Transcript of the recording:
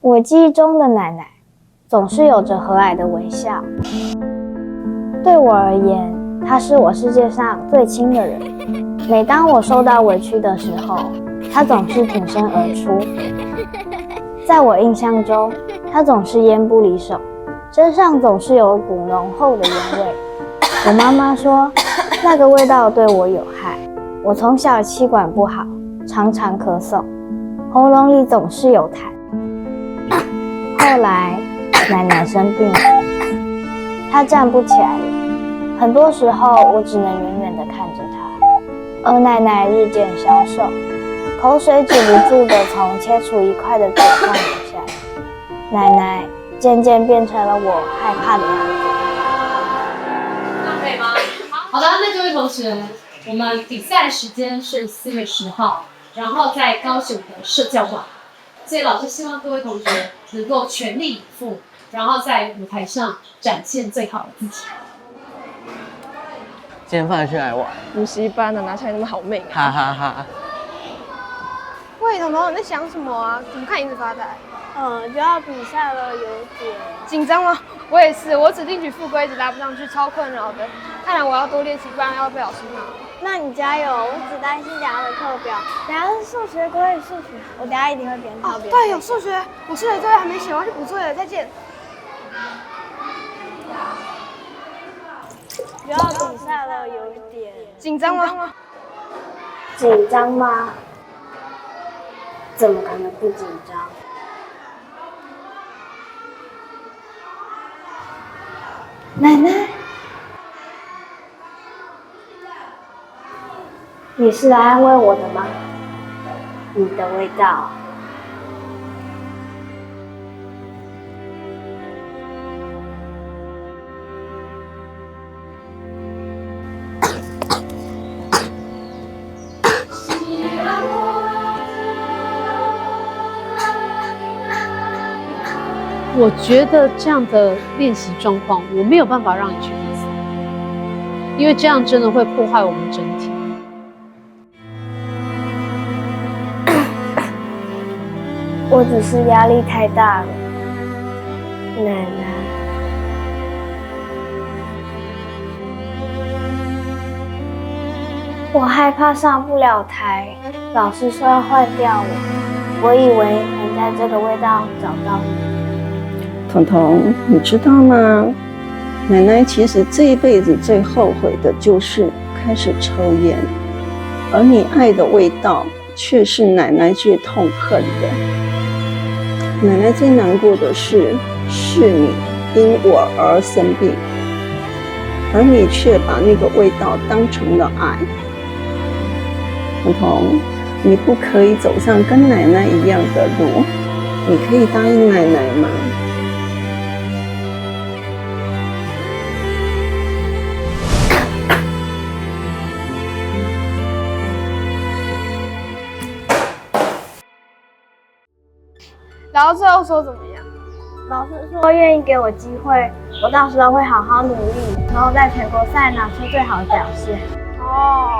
我记忆中的奶奶总是有着和蔼的微笑。对我而言，她是我世界上最亲的人。每当我受到委屈的时候，她总是挺身而出。在我印象中，她总是烟不离手，身上总是有股浓厚的烟味。我妈妈说，那个味道对我有害。我从小气管不好，常常咳嗽，喉咙里总是有痰。后来，奶奶生病了，她站不起来了。很多时候，我只能远远地看着她，而奶奶日渐消瘦，口水止不住地从切除一块的嘴上流下来。奶奶渐渐变成了我害怕的样子。那可以吗？好的，那这位同学，我们比赛时间是4月10号，然后在高雄的社教馆，所以老师希望各位同学能够全力以赴，然后在舞台上展现最好的自己。今天放学去哪里玩？补习班的拿起来那么好命，哈哈哈。喂，彤彤，你在想什么啊？怎么看一直发呆？就要比赛了，有点紧张吗？我也是，我指定曲副歌一直拉不上去，超困扰的。看来我要多练习，不然要被老师骂。那你加油，我只担心等下的课表。等下是数学，国语、数学，我等下一定会边抄边。对，有数学，我数学作业还没写，我要去补作业了。再见。就要比赛了，有点紧张吗？紧张吗？怎么可能不紧张？奶奶，你是来安慰我的吗？你的味道。我觉得这样的练习状况，我没有办法让你去比赛，因为这样真的会破坏我们整体。我只是压力太大了，奶奶。我害怕上不了台，老师说要换掉我以为能在这个味道找到你。彤彤，你知道吗？奶奶其实这一辈子最后悔的就是开始抽烟，而你爱的味道却是奶奶最痛恨的。奶奶最难过的是你因我而生病，而你却把那个味道当成了爱。彤彤，你不可以走上跟奶奶一样的路，你可以答应奶奶吗？然后最后说怎么样？老师说愿意给我机会，我到时候会好好努力，然后在全国赛拿出最好的表现。哦，